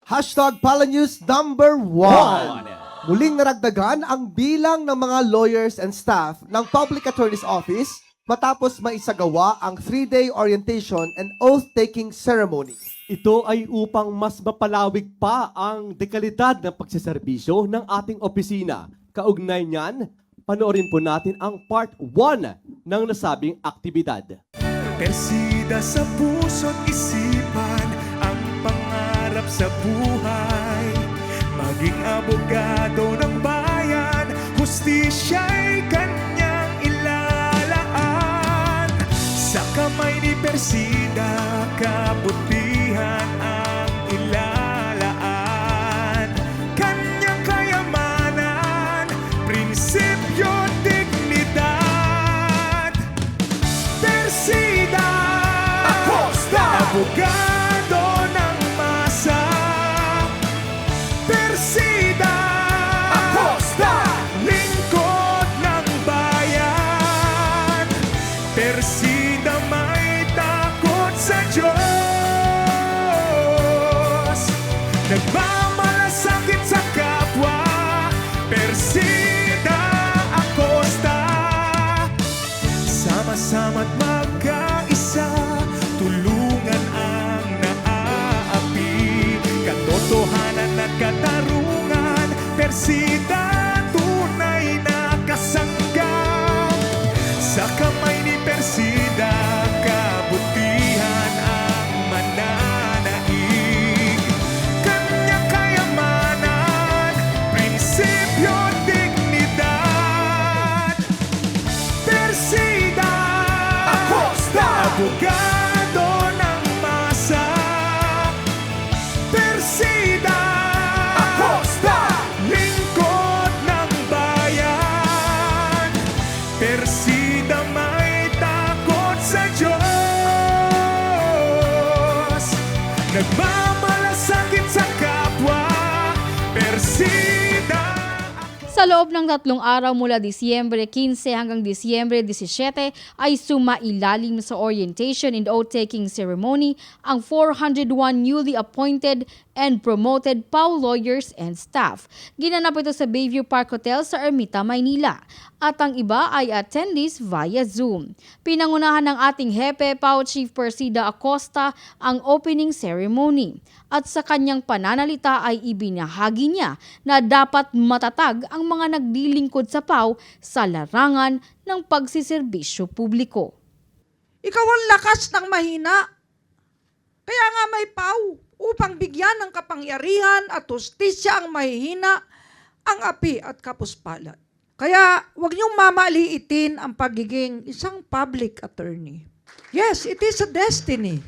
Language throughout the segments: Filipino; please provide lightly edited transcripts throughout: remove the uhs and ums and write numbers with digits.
#Palanews #1. Muling naragdagan ang bilang ng mga lawyers and staff ng Public Attorney's Office matapos maisagawa ang 3-day orientation and oath-taking ceremony. Ito ay upang mas mapalawig pa ang dekalidad ng pagsiservisyo ng ating opisina. Kaugnay niyan, panoorin po natin ang part 1 ng nasabing aktibidad. Persida sa puso't isipan ang pangarap sa buhay. Maging abogado ng bayan, hustisya'y kanyang ilalaan. Sa kamay ni Persida, kabutihan ang ilalaan. Kanyang kayamanan, prinsipyo, dignidad. Persida Acosta, abogado ng masa. Persida Acosta, lingkod ng bayan. Persida may takot sa Diyos, nagmamalasakit sa kapwa. Persida Acosta, sama-sama't magkaisa, tulungan ang naaapi. Katotohanan at katarungan, Persida tunay na kasanggap. Sa kamay ni Persida, kabutihan ang mananaig. Kanyang kayamanan, prinsipyo, dignidad. Persida Acosta, abogado ng masa. Persida Acosta, lingkod ng bayan. Persida may takot sa Diyos, nagmamalasakit sa kapwa. Persida. Sa loob ng 3 araw mula Disyembre 15 hanggang Disyembre 17 ay sumailalim sa orientation and oath-taking ceremony ang 401 newly appointed and promoted PAW lawyers and staff. Ginanap ito sa Bayview Park Hotel sa Ermita, Maynila. At ang iba ay attendees via Zoom. Pinangunahan ng ating Hepe PAW Chief Persida Acosta ang opening ceremony. At sa kanyang pananalita ay ibinahagi niya na dapat matatag ang mga naglilingkod sa PAW sa larangan ng pagsiserbisyo publiko. Ikaw ang lakas ng mahina. Kaya nga may PAW upang bigyan ng kapangyarihan at hustisya ang mahihina, ang api at kapuspalan. Kaya huwag niyong mamaliitin ang pagiging isang public attorney. Yes, it is a destiny.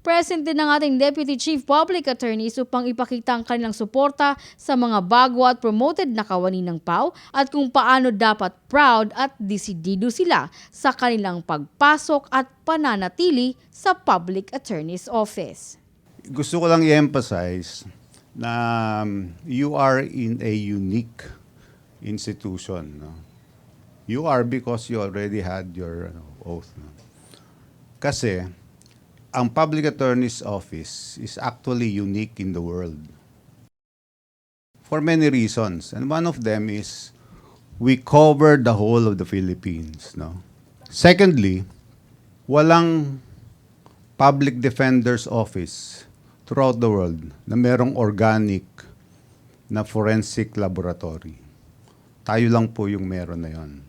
Present din ang ating Deputy Chief Public Attorneys upang ipakita ang kanilang suporta sa mga bago at promoted na kawani ng PAW at kung paano dapat proud at desidido sila sa kanilang pagpasok at pananatili sa Public Attorney's Office. Gusto ko lang i-emphasize na you are in a unique institution. No? You are because you already had your oath. No? Kasi ang Public Attorney's Office is actually unique in the world for many reasons. And one of them is we cover the whole of the Philippines. No? Secondly, walang Public Defender's Office throughout the world na merong organic na forensic laboratory. Tayo lang po yung meron na yon.